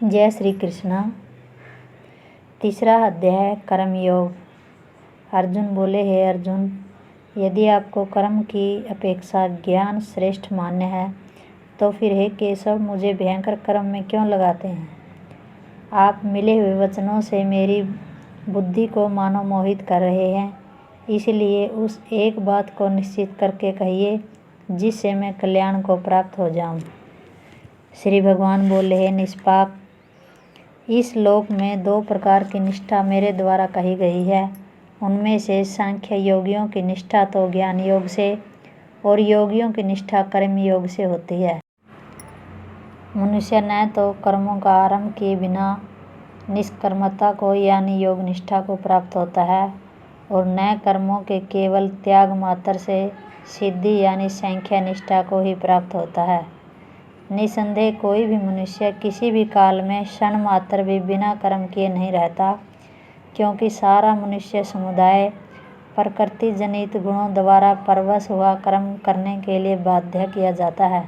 जय श्री कृष्णा। तीसरा अध्याय कर्म योग। अर्जुन बोले, हे अर्जुन, यदि आपको कर्म की अपेक्षा ज्ञान श्रेष्ठ मान्य है तो फिर हे केशव मुझे भयंकर कर्म में क्यों लगाते हैं। आप मिले हुए वचनों से मेरी बुद्धि को मानो मोहित कर रहे हैं, इसलिए उस एक बात को निश्चित करके कहिए जिससे मैं कल्याण को प्राप्त हो जाऊं। श्री भगवान बोले, हे निष्पाप, इस लोक में 2 प्रकार की निष्ठा मेरे द्वारा कही गई है। उनमें से सांख्य योगियों की निष्ठा तो ज्ञान योग से और योगियों की निष्ठा कर्म योग से होती है। मनुष्य न तो कर्मों का आरंभ किए बिना निष्कर्मता को यानी योग निष्ठा को प्राप्त होता है और न कर्मों के केवल त्याग मात्र से सिद्धि यानी सांख्य निष्ठा को ही प्राप्त होता है। निसंदेह कोई भी मनुष्य किसी भी काल में क्षण मात्र भी बिना कर्म किए नहीं रहता, क्योंकि सारा मनुष्य समुदाय प्रकृति जनित गुणों द्वारा परवश हुआ कर्म करने के लिए बाध्य किया जाता है।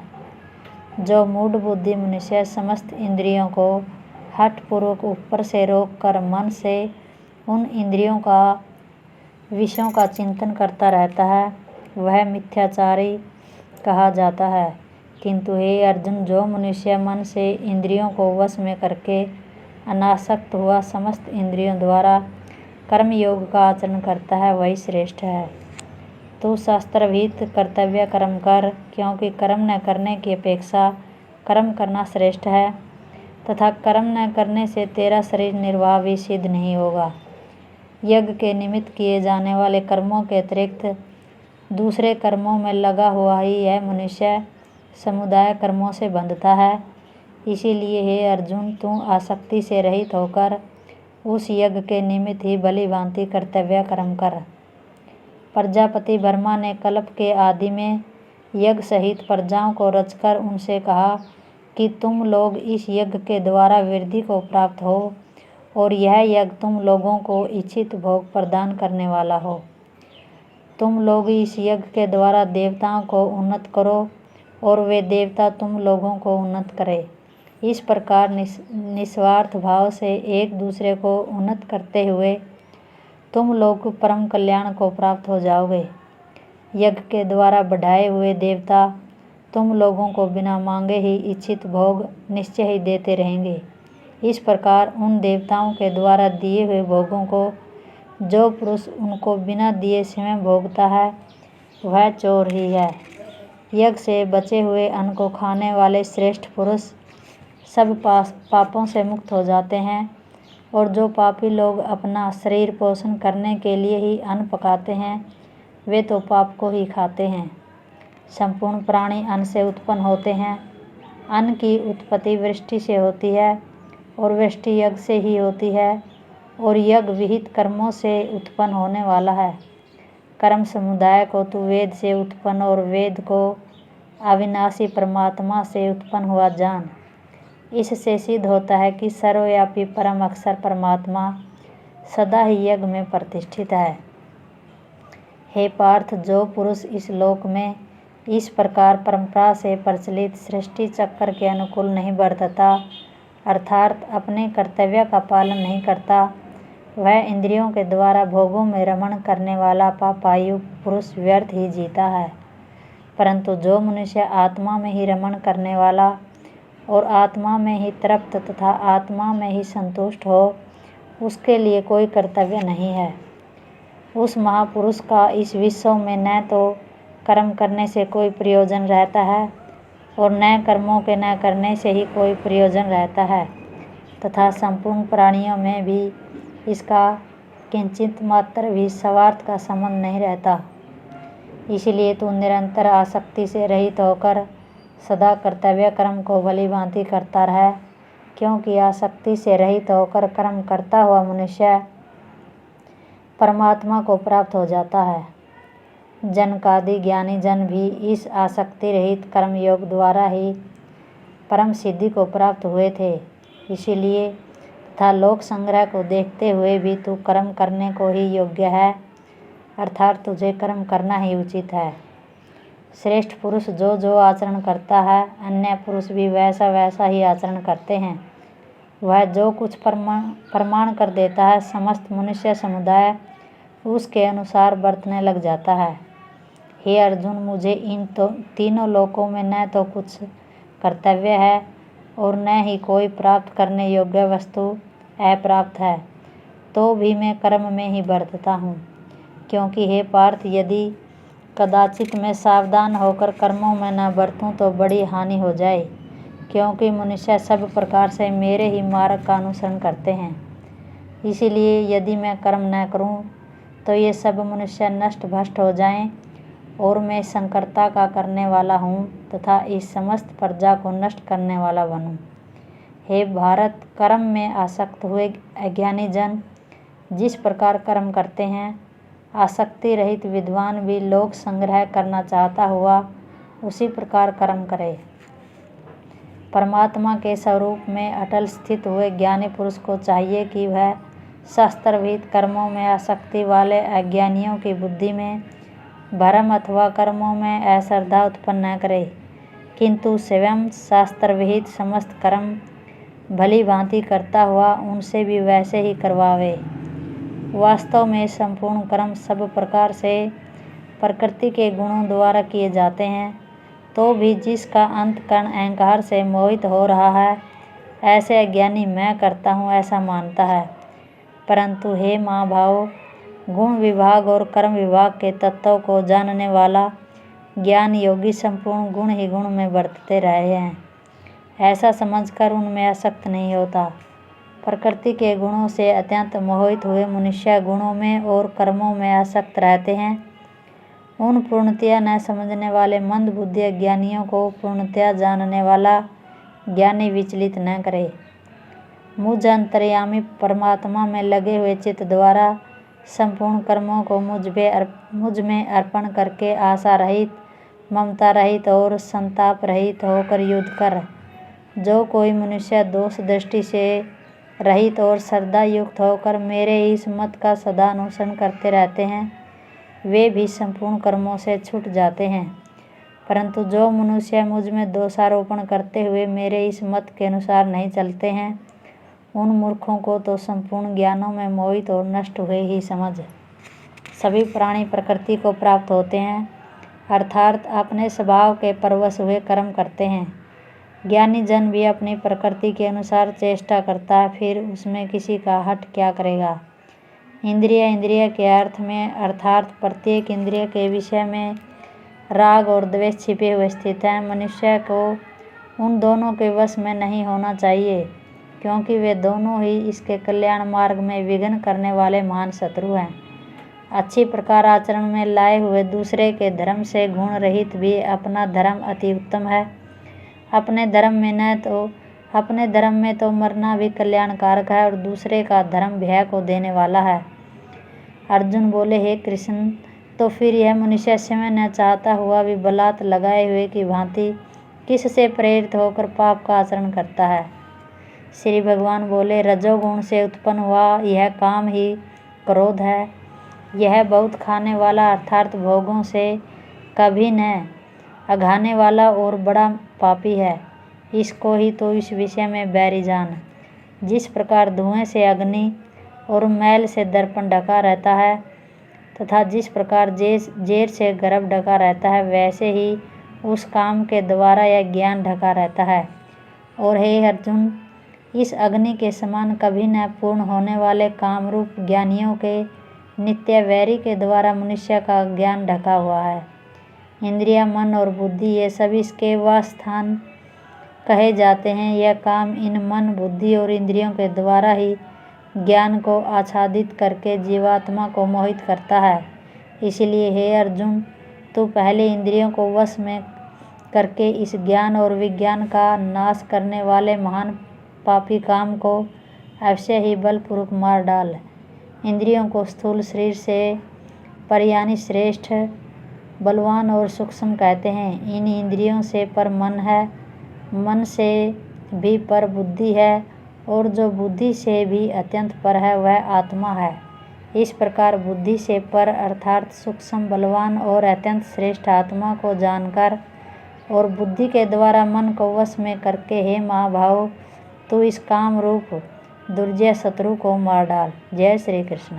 जो मूढ़ बुद्धि मनुष्य समस्त इंद्रियों को हठपूर्वक ऊपर से रोक कर मन से उन इंद्रियों का विषयों का चिंतन करता रहता है, वह मिथ्याचारी कहा जाता है। किंतु हे अर्जुन, जो मनुष्य मन से इंद्रियों को वश में करके अनासक्त हुआ समस्त इंद्रियों द्वारा कर्म योग का आचरण करता है, वही श्रेष्ठ है। तू शास्त्रविहित कर्तव्य कर्म कर, क्योंकि कर्म न करने की अपेक्षा कर्म करना श्रेष्ठ है तथा कर्म न करने से तेरा शरीर निर्वाह भी सिद्ध नहीं होगा। यज्ञ के निमित्त किए जाने वाले कर्मों के अतिरिक्त दूसरे कर्मों में लगा हुआ ही यह मनुष्य समुदाय कर्मों से बंधता है। इसीलिए हे अर्जुन, तू आसक्ति से रहित होकर उस यज्ञ के निमित्त ही भली भांति कर्तव्य कर्म कर। प्रजापति ब्रह्मा ने कल्प के आदि में यज्ञ सहित प्रजाओं को रचकर उनसे कहा कि तुम लोग इस यज्ञ के द्वारा वृद्धि को प्राप्त हो और यह यज्ञ तुम लोगों को इच्छित भोग प्रदान करने वाला हो। तुम लोग इस यज्ञ के द्वारा देवताओं को उन्नत करो और वे देवता तुम लोगों को उन्नत करें। इस प्रकार निस्वार्थ भाव से एक दूसरे को उन्नत करते हुए तुम लोग परम कल्याण को प्राप्त हो जाओगे। यज्ञ के द्वारा बढ़ाए हुए देवता तुम लोगों को बिना मांगे ही इच्छित भोग निश्चय ही देते रहेंगे। इस प्रकार उन देवताओं के द्वारा दिए हुए भोगों को जो पुरुष उनको बिना दिए स्वयं भोगता है, वह चोर ही है। यज्ञ से बचे हुए अन्न को खाने वाले श्रेष्ठ पुरुष सब पापों से मुक्त हो जाते हैं, और जो पापी लोग अपना शरीर पोषण करने के लिए ही अन्न पकाते हैं, वे तो पाप को ही खाते हैं। संपूर्ण प्राणी अन्न से उत्पन्न होते हैं। अन्न की उत्पत्ति वृष्टि से होती है और वृष्टि यज्ञ से ही होती है और यज्ञ विहित कर्मों से उत्पन्न होने वाला है। कर्म समुदाय को तू वेद से उत्पन्न और वेद को अविनाशी परमात्मा से उत्पन्न हुआ जान। इससे सिद्ध होता है कि सर्वव्यापी परम अक्षर परमात्मा सदा ही यज्ञ में प्रतिष्ठित है। हे पार्थ, जो पुरुष इस लोक में इस प्रकार परंपरा से प्रचलित सृष्टि चक्र के अनुकूल नहीं बरतता, अर्थात अपने कर्तव्य का पालन नहीं करता, वह इंद्रियों के द्वारा भोगों में रमण करने वाला पापायु पुरुष व्यर्थ ही जीता है। परंतु जो मनुष्य आत्मा में ही रमण करने वाला और आत्मा में ही तृप्त तथा आत्मा में ही संतुष्ट हो, उसके लिए कोई कर्तव्य नहीं है। उस महापुरुष का इस विश्व में न तो कर्म करने से कोई प्रयोजन रहता है और न कर्मों के न करने से ही कोई प्रयोजन रहता है, तथा संपूर्ण प्राणियों में भी इसका किंचित मात्र भी स्वार्थ का संबंध नहीं रहता। इसलिए तू निरंतर आसक्ति से रहित होकर सदा कर्तव्य कर्म को भली भांति करता रहे, क्योंकि आसक्ति से रहित होकर कर्म करता हुआ मनुष्य परमात्मा को प्राप्त हो जाता है। जनकादि ज्ञानी जन भी इस आसक्ति रहित कर्म योग द्वारा ही परम सिद्धि को प्राप्त हुए थे। इसीलिए तथा लोक संग्रह को देखते हुए भी तू कर्म करने को ही योग्य है, अर्थात तुझे कर्म करना ही उचित है। श्रेष्ठ पुरुष जो जो आचरण करता है, अन्य पुरुष भी वैसा वैसा ही आचरण करते हैं। वह जो कुछ प्रमाण कर देता है समस्त मनुष्य समुदाय उसके अनुसार बरतने लग जाता है। हे अर्जुन, मुझे इन तीनों लोकों में न तो कुछ कर्तव्य है और न ही कोई प्राप्त करने योग्य वस्तु अप्राप्त है, तो भी मैं कर्म में ही बरतता हूँ। क्योंकि हे पार्थ, यदि कदाचित मैं सावधान होकर कर्मों में न बरतूं तो बड़ी हानि हो जाए, क्योंकि मनुष्य सब प्रकार से मेरे ही मार्ग का अनुसरण करते हैं। इसीलिए यदि मैं कर्म न करूं तो ये सब मनुष्य नष्ट भ्रष्ट हो जाएं और मैं संकरता का करने वाला हूँ तथा इस समस्त प्रजा को नष्ट करने वाला बनूं। हे भारत, कर्म में आसक्त हुए अज्ञानी जन जिस प्रकार कर्म करते हैं, आसक्ति रहित विद्वान भी लोक संग्रह करना चाहता हुआ उसी प्रकार कर्म करे। परमात्मा के स्वरूप में अटल स्थित हुए ज्ञानी पुरुष को चाहिए कि वह शास्त्रविहित कर्मों में आसक्ति वाले अज्ञानियों की बुद्धि में भ्रम अथवा कर्मों में अश्रद्धा उत्पन्न न करे, किंतु स्वयं शास्त्रविहित समस्त कर्म भली भांति करता हुआ उनसे भी वैसे ही करवावे। वास्तव में संपूर्ण कर्म सब प्रकार से प्रकृति के गुणों द्वारा किए जाते हैं, तो भी जिसका अंतःकरण अहंकार से मोहित हो रहा है, ऐसे अज्ञानी मैं करता हूँ ऐसा मानता है। परंतु हे महाभाव, गुण विभाग और कर्म विभाग के तत्वों को जानने वाला ज्ञान योगी संपूर्ण गुण ही गुण में बरतते रहे हैं, ऐसा समझकर उनमें आसक्त नहीं होता। प्रकृति के गुणों से अत्यंत मोहित हुए मनुष्य गुणों में और कर्मों में आसक्त रहते हैं। उन पूर्णतया न समझने वाले मंद बुद्धि अज्ञानियों को पूर्णतया जानने वाला ज्ञानी विचलित न करे। मुझ अंतर्यामी परमात्मा में लगे हुए चित्त द्वारा संपूर्ण कर्मों को मुझ में अर्पण करके आशा रहित, ममता रहित और संताप रहित होकर युद्ध कर। जो कोई मनुष्य दोष दृष्टि से रहित और श्रद्धा युक्त होकर मेरे इस मत का सदा अनुसरण करते रहते हैं, वे भी संपूर्ण कर्मों से छूट जाते हैं। परंतु जो मनुष्य मुझ में दोषारोपण करते हुए मेरे इस मत के अनुसार नहीं चलते हैं, उन मूर्खों को तो संपूर्ण ज्ञानों में मोहित और नष्ट हुए ही समझ। सभी प्राणी प्रकृति को प्राप्त होते हैं, अर्थात अपने स्वभाव के परवश हुए कर्म करते हैं। ज्ञानी जन भी अपनी प्रकृति के अनुसार चेष्टा करता है, फिर उसमें किसी का हट क्या करेगा। इंद्रिय के अर्थ में अर्थात प्रत्येक इंद्रिय के विषय में राग और द्वेष छिपे हुए स्थित हैं। मनुष्य को उन दोनों के वश में नहीं होना चाहिए, क्योंकि वे दोनों ही इसके कल्याण मार्ग में विघ्न करने वाले महान शत्रु हैं। अच्छी प्रकार आचरण में लाए हुए दूसरे के धर्म से गुण रहित भी अपना धर्म अति उत्तम है। अपने धर्म में तो मरना भी कल्याणकारक है और दूसरे का धर्म भय को देने वाला है। अर्जुन बोले, हे कृष्ण, तो फिर यह मनुष्य समय न चाहता हुआ भी बलात् लगाए हुए की भांति किससे प्रेरित होकर पाप का आचरण करता है। श्री भगवान बोले, रजोगुण से उत्पन्न हुआ यह काम ही क्रोध है। यह बहुत खाने वाला अर्थात भोगों से कभी न अघाने वाला और बड़ा पापी है। इसको ही तो इस विषय में बैरी जान। जिस प्रकार धुएं से अग्नि और मैल से दर्पण ढका रहता है तथा जिस प्रकार जेर से गर्भ ढका रहता है, वैसे ही उस काम के द्वारा यह ज्ञान ढका रहता है। और हे अर्जुन, इस अग्नि के समान कभी न पूर्ण होने वाले कामरूप ज्ञानियों के नित्य वैरी के द्वारा मनुष्य का ज्ञान ढका हुआ है। इंद्रिया, मन और बुद्धि ये सभी इसके वासस्थान कहे जाते हैं। यह काम इन मन, बुद्धि और इंद्रियों के द्वारा ही ज्ञान को आच्छादित करके जीवात्मा को मोहित करता है। इसलिए हे अर्जुन, तू पहले इंद्रियों को वश में करके इस ज्ञान और विज्ञान का नाश करने वाले महान पापी काम को अवश्य ही बलपूर्वक मार डाल। इंद्रियों को स्थूल शरीर से पर यानी श्रेष्ठ, बलवान और सूक्ष्म कहते हैं। इन इंद्रियों से पर मन है, मन से भी पर बुद्धि है, और जो बुद्धि से भी अत्यंत पर है वह आत्मा है। इस प्रकार बुद्धि से पर अर्थात सूक्ष्म, बलवान और अत्यंत श्रेष्ठ आत्मा को जानकर और बुद्धि के द्वारा मन को वश में करके, हे महाभाव, तू इस काम रूप दुर्जय शत्रु को मार डाल। जय श्री कृष्ण।